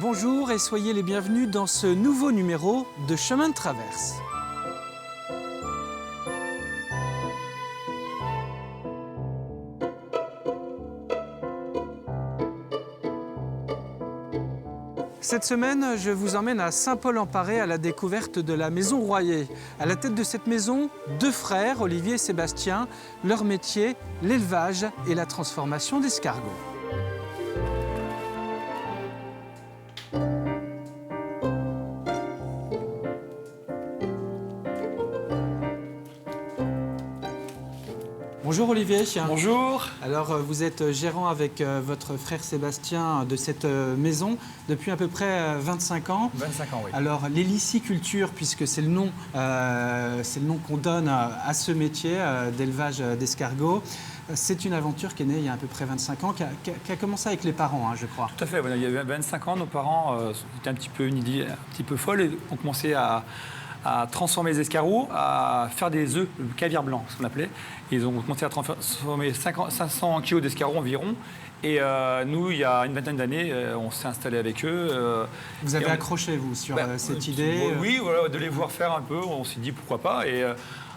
Bonjour et soyez les bienvenus dans ce nouveau numéro de Chemin de Traverse. Cette semaine, je vous emmène à Saint-Paul-en-Paré à la découverte de la maison Royer. À la tête de cette maison, deux frères, Olivier et Sébastien. Leur métier, l'élevage et la transformation d'escargots. Bonjour Olivier. Bonjour. Alors vous êtes gérant avec votre frère Sébastien de cette maison depuis à peu près 25 ans. 25 ans, oui. Alors l'héliciculture, puisque c'est le nom qu'on donne à ce métier d'élevage d'escargots, c'est une aventure qui est née il y a à peu près 25 ans, qui a commencé avec les parents, je crois. Tout à fait. Voilà, il y a 25 ans, nos parents étaient un petit peu une idée un petit peu folle et ont commencé à transformer les escargots, à faire des œufs, le caviar blanc, ce qu'on appelait. Ils ont commencé à transformer 500 kg d'escargots environ. Et nous, il y a une vingtaine d'années, on s'est installé avec eux. Vous avez accroché, vous, sur cette idée Oui, voilà, de les voir faire un peu. On s'est dit pourquoi pas. Et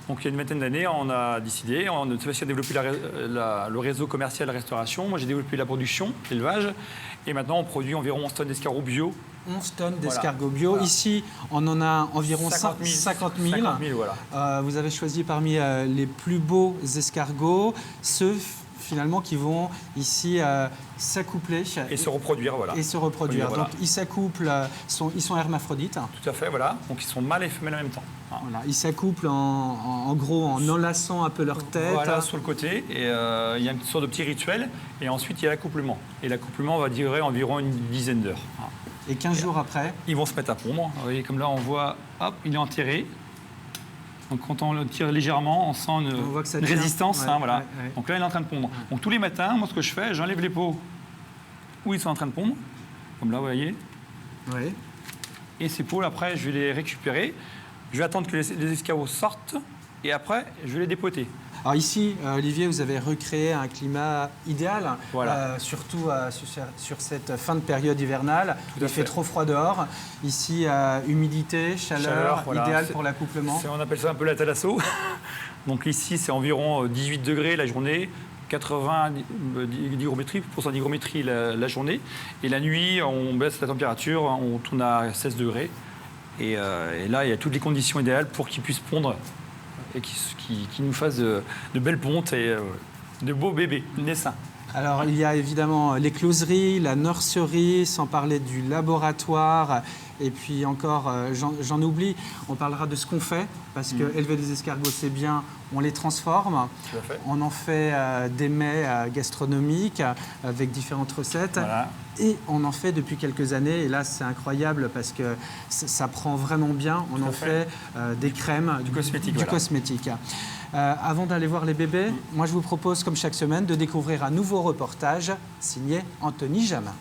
donc, il y a une vingtaine d'années, on a décidé. Sébastien a développé le réseau commercial restauration. Moi, j'ai développé la production, l'élevage. Et maintenant, on produit environ 11 tonnes d'escargots bio. 11 tonnes d'escargots bio. Voilà. Ici, on en a environ 50 000. 50 000, voilà. Vous avez choisi parmi les plus beaux escargots ceux finalement qui vont ici s'accoupler. Et se reproduire, voilà. Et se reproduire. Voilà. Donc ils s'accouplent, ils sont hermaphrodites. Tout à fait, voilà. Donc ils sont mâles et femelles en même temps. Voilà. Ils s'accouplent en gros en enlaçant un peu leur tête. Voilà, sur le côté. Et il y a une sorte de petit rituel. Et ensuite, il y a l'accouplement. Et l'accouplement va durer environ une dizaine d'heures. Et 15 jours après, ils vont se mettre à pondre. Vous voyez, comme là, on voit, hop, il est enterré. Donc quand on le tire légèrement, on sent une résistance. Ouais, voilà. Ouais. Donc là, il est en train de pondre. Donc tous les matins, moi, ce que je fais, j'enlève les pots où ils sont en train de pondre. Comme là, vous voyez. Ouais. Et ces pots, après, je vais les récupérer. Je vais attendre que les escargots sortent. Et après, je vais les dépoter. Alors ici, Olivier, vous avez recréé un climat idéal, voilà. surtout sur cette fin de période hivernale. Il fait trop froid dehors. Ici, humidité, chaleur voilà. Idéal pour l'accouplement. On appelle ça un peu la thalasso. Donc ici, c'est environ 18 degrés la journée, 80 d'hygrométrie la journée. Et la nuit, on baisse la température, on tourne à 16 degrés. Et là, il y a toutes les conditions idéales pour qu'ils puissent pondre et qui nous fassent de belles pontes et de beaux bébés naissants. Alors, il y a évidemment l'écloserie, la nurserie, sans parler du laboratoire. Et puis encore, j'en oublie, on parlera de ce qu'on fait, parce que élever des escargots, c'est bien, on les transforme. On en fait des mets gastronomiques avec différentes recettes. Voilà. Et on en fait depuis quelques années, et là c'est incroyable parce que ça prend vraiment bien. On en fait des crèmes, du cosmétique. Du cosmétique. Avant d'aller voir les bébés, moi je vous propose, comme chaque semaine, de découvrir un nouveau reportage signé Anthony Jamin.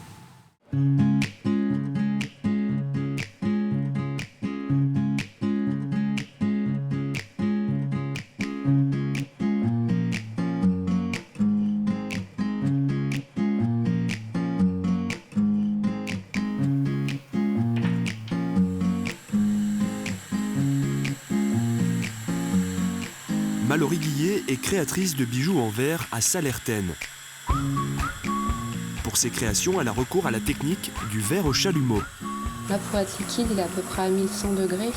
Mallory Guillet est créatrice de bijoux en verre à Sallertaine. Pour ses créations, elle a recours à la technique du verre au chalumeau. Là, pour être liquide, il est à peu près à 1100 degrés.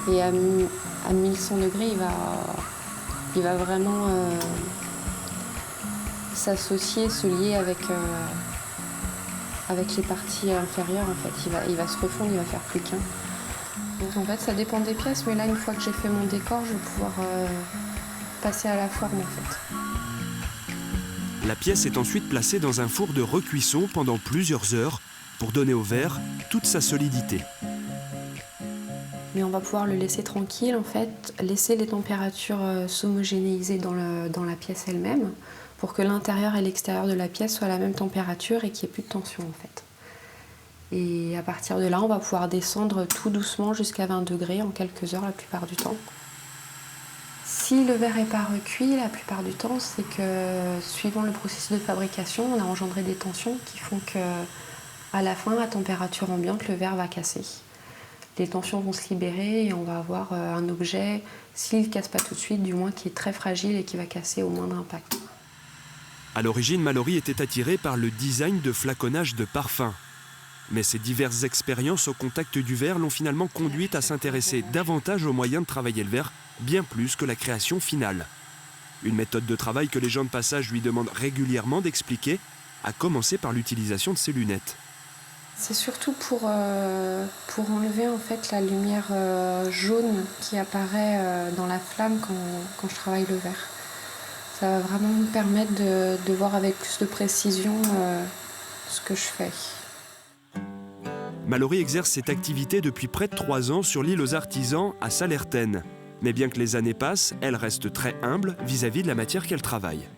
Et à 1100 degrés, il va vraiment s'associer, se lier avec les parties inférieures. En fait. Il va se refondre, il va faire plus qu'un. Donc, en fait, ça dépend des pièces, mais là, une fois que j'ai fait mon décor, je vais pouvoir passer à la forme, en fait. La pièce est ensuite placée dans un four de recuisson pendant plusieurs heures pour donner au verre toute sa solidité. Mais on va pouvoir le laisser tranquille, en fait, laisser les températures s'homogénéiser dans la pièce elle-même pour que l'intérieur et l'extérieur de la pièce soient à la même température et qu'il n'y ait plus de tension, en fait. Et à partir de là, on va pouvoir descendre tout doucement jusqu'à 20 degrés en quelques heures la plupart du temps. Si le verre n'est pas recuit, la plupart du temps, c'est que suivant le processus de fabrication, on a engendré des tensions qui font que À la fin, à température ambiante, le verre va casser. Les tensions vont se libérer et on va avoir un objet, s'il ne casse pas tout de suite, du moins qui est très fragile et qui va casser au moindre impact. À l'origine, Mallory était attirée par le design de flaconnage de parfums. Mais ses diverses expériences au contact du verre l'ont finalement conduite à s'intéresser davantage aux moyens de travailler le verre, bien plus que la création finale. Une méthode de travail que les gens de passage lui demandent régulièrement d'expliquer, à commencer par l'utilisation de ses lunettes. C'est surtout pour enlever en fait la lumière jaune qui apparaît dans la flamme quand je travaille le verre. Ça va vraiment me permettre de voir avec plus de précision ce que je fais. Mallory exerce cette activité depuis près de 3 ans sur l'île aux Artisans à Sallertaine. Mais bien que les années passent, elle reste très humble vis-à-vis de la matière qu'elle travaille.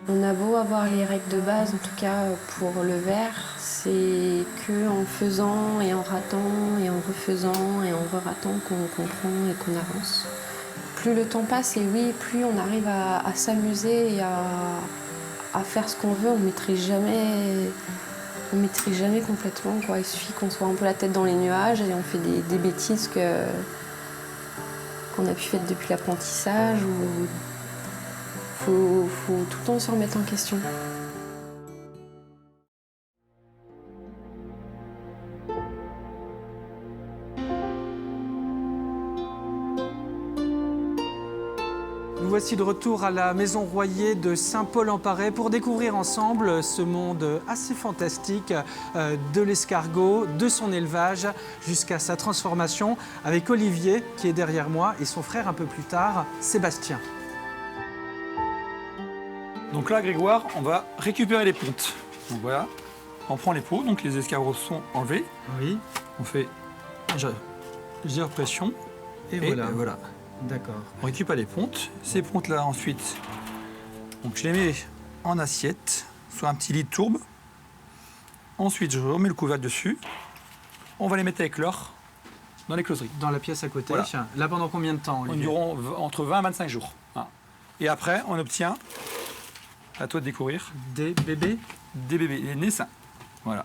On a beau avoir les règles de base, en tout cas pour le verre, c'est qu'en faisant et en ratant et en refaisant et en re-ratant qu'on comprend et qu'on avance. Plus le temps passe et oui, plus on arrive à s'amuser et à faire ce qu'on veut, on ne maîtrise jamais complètement, quoi. Il suffit qu'on soit un peu la tête dans les nuages et on fait des bêtises qu'on a pu faire depuis l'apprentissage. Faut tout le temps se remettre en question. Nous voici de retour à la Maison Royer de Saint-Paul-en-Parais pour découvrir ensemble ce monde assez fantastique de l'escargot, de son élevage jusqu'à sa transformation avec Olivier qui est derrière moi et son frère un peu plus tard, Sébastien. Donc là, Grégoire, on va récupérer les pontes. Donc voilà, on prend les peaux, donc les escargots sont enlevés. Oui. On fait légère pression Et et voilà. voilà. D'accord. On récupère les pontes. Ces pontes-là, ensuite, donc je les mets en assiette, sur un petit lit de tourbe. Ensuite, je remets le couvercle dessus. On va les mettre avec l'or dans les closeries. Dans la pièce à côté. Voilà. Là, pendant combien de temps, On Olivier? durera entre 20 et 25 jours. Voilà. Et après, on obtient, à toi de découvrir, Des bébés. des bébés, les naissins. Voilà.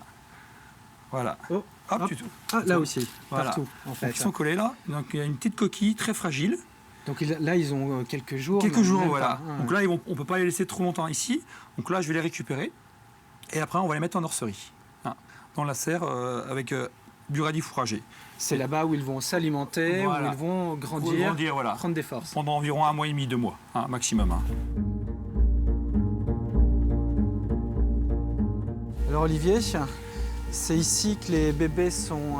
Voilà. Oh, Hop, hop. tu touches. Ah, là aussi, Voilà. partout, en Donc, fait. ils sont collés là. Donc, il y a une petite coquille très fragile. Donc là, ils ont quelques jours. Quelques même jours, pas. voilà. Ah, Donc là, on ne peut pas les laisser trop longtemps ici. Donc là, je vais les récupérer. Et après, on va les mettre en nurserie. Hein, dans la serre avec du radis fourragé. c'est là-bas où ils vont s'alimenter, Voilà. où ils vont Pour grandir, voilà. prendre des forces. Pendant environ 1 mois et demi, 2 mois, hein, maximum. Hein. Alors Olivier, c'est ici que les bébés sont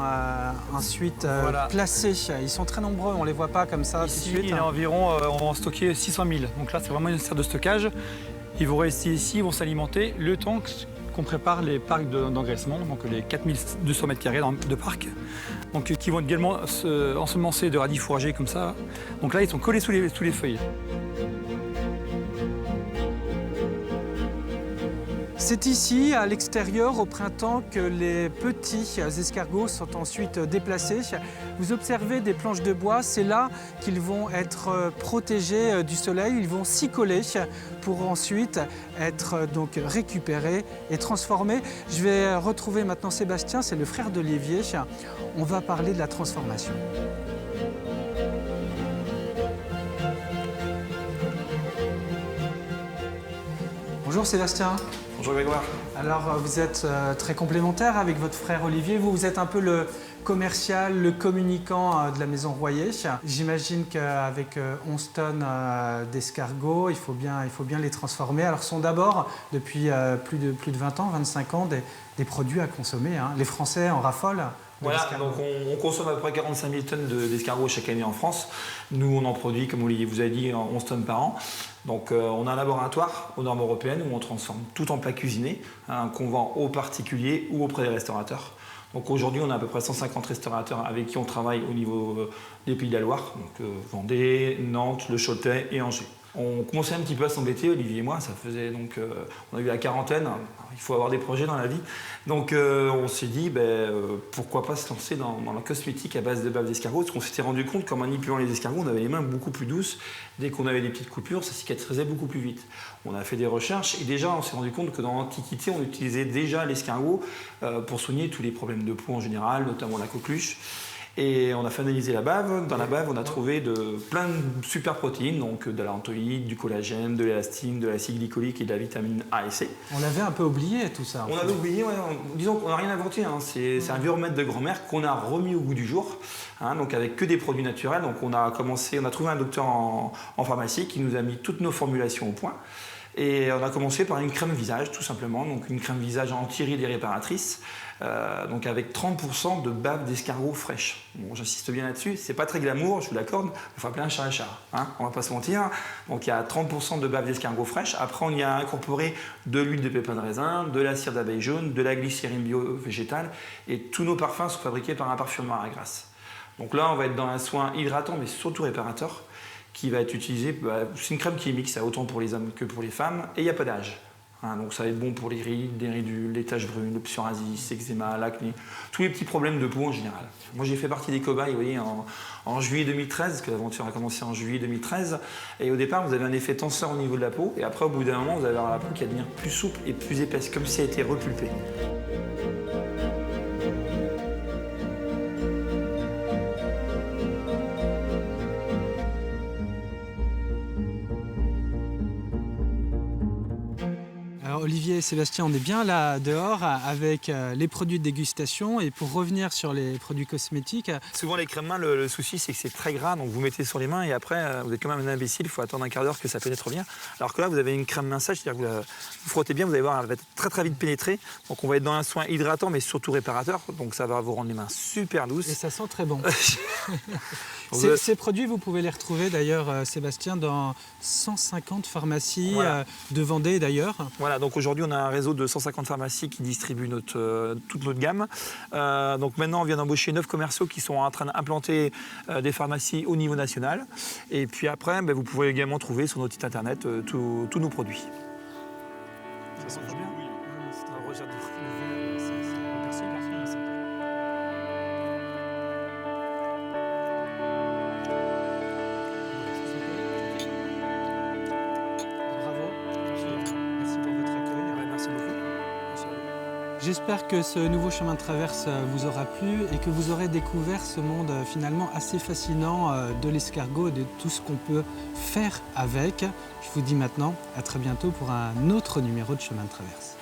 ensuite Voilà. placés. Ils sont très nombreux, on ne les voit pas comme ça Ici, tout de il suite. y a environ, on va en stocker 600 000. Donc là, c'est vraiment une serre de stockage. Ils vont rester ici, ils vont s'alimenter le temps qu'on prépare les parcs d'engraissement, donc les 4200 m² de parcs, donc qui vont également ensemencer de radis fourragés comme ça. Donc là, ils sont collés sous les feuilles. C'est ici, à l'extérieur, au printemps, que les petits escargots sont ensuite déplacés. Vous observez des planches de bois, c'est là qu'ils vont être protégés du soleil. Ils vont s'y coller pour ensuite être donc récupérés et transformés. Je vais retrouver maintenant Sébastien, c'est le frère d'Olivier. On va parler de la transformation. Bonjour Sébastien. Bonjour Grégoire. Alors vous êtes très complémentaire avec votre frère Olivier. Vous êtes un peu le commercial, le communicant de la Maison Royer. J'imagine qu'avec 11 tonnes d'escargots, il faut bien les transformer. Alors ce sont d'abord, depuis plus de 20 ans, 25 ans, des produits à consommer. Hein. Les Français en raffolent. Voilà, donc on consomme à peu près 45 000 tonnes d'escargots chaque année en France. Nous, on en produit, comme Olivier vous a dit, 11 tonnes par an. Donc on a un laboratoire aux normes européennes où on transforme tout en plats cuisinés, hein, qu'on vend aux particuliers ou auprès des restaurateurs. Donc aujourd'hui, on a à peu près 150 restaurateurs avec qui on travaille au niveau des Pays de la Loire, donc Vendée, Nantes, Le Choletais et Angers. On commençait un petit peu à s'embêter, Olivier et moi, ça faisait donc, on a eu la quarantaine, il faut avoir des projets dans la vie. Donc on s'est dit, pourquoi pas se lancer dans la cosmétique à base de bave d'escargot, parce qu'on s'était rendu compte qu'en manipulant les escargots, on avait les mains beaucoup plus douces. Dès qu'on avait des petites coupures, ça cicatrisait beaucoup plus vite. On a fait des recherches et déjà on s'est rendu compte que dans l'Antiquité, on utilisait déjà l'escargot pour soigner tous les problèmes de peau en général, notamment la coqueluche. Et on a fait analyser la bave. Dans la bave, on a trouvé plein de super protéines, donc de la lantoïde, du collagène, de l'élastine, de l'acide glycolique et de la vitamine A et C. On l'avait un peu oublié tout ça. On l'avait oublié, ouais. Disons qu'on n'a rien inventé. Hein. C'est un vieux remède de grand-mère qu'on a remis au goût du jour, hein, donc avec que des produits naturels. Donc on a trouvé un docteur en pharmacie qui nous a mis toutes nos formulations au point. Et on a commencé par une crème visage, tout simplement, donc une crème visage anti-rides et réparatrice, donc avec 30% de bave d'escargot fraîche. Bon, j'insiste bien là-dessus, c'est pas très glamour, je vous l'accorde, il faut appeler un chat un chat, hein, on va pas se mentir. Donc il y a 30% de bave d'escargot fraîche. Après, on y a incorporé de l'huile de pépins de raisin, de la cire d'abeille jaune, de la glycérine bio-végétale, et tous nos parfums sont fabriqués par un parfumeur à grasse. Donc là, on va être dans un soin hydratant, mais surtout réparateur, qui va être utilisé, c'est une crème qui est mixte, autant pour les hommes que pour les femmes, et il n'y a pas d'âge. Hein, donc ça va être bon pour les rides, les ridules, les taches brunes, le psoriasis, l'eczéma, l'acné, tous les petits problèmes de peau en général. Moi j'ai fait partie des cobayes, vous voyez, en juillet 2013, parce que l'aventure a commencé en juillet 2013, et au départ vous avez un effet tenseur au niveau de la peau, et après au bout d'un moment vous allez avoir la peau qui va devenir plus souple et plus épaisse, comme si elle était repulpée. Olivier et Sébastien, on est bien là dehors avec les produits de dégustation. Et pour revenir sur les produits cosmétiques... Souvent les crèmes mains, le souci c'est que c'est très gras, donc vous mettez sur les mains et après vous êtes quand même un imbécile, il faut attendre un quart d'heure que ça pénètre bien. Alors que là vous avez une crème main sèche, c'est-à-dire que vous frottez bien, vous allez voir, elle va être très très vite pénétrée. Donc on va être dans un soin hydratant mais surtout réparateur, donc ça va vous rendre les mains super douces. Et ça sent très bon. Ces produits, vous pouvez les retrouver d'ailleurs, Sébastien, dans 150 pharmacies de Vendée d'ailleurs. Voilà, donc aujourd'hui on a un réseau de 150 pharmacies qui distribuent toute notre gamme. Donc maintenant on vient d'embaucher 9 commerciaux qui sont en train d'implanter des pharmacies au niveau national. Et puis après, vous pouvez également trouver sur notre site internet tous nos produits. Ça sent très bien. J'espère que ce nouveau chemin de traverse vous aura plu et que vous aurez découvert ce monde finalement assez fascinant de l'escargot et de tout ce qu'on peut faire avec. Je vous dis maintenant à très bientôt pour un autre numéro de chemin de traverse.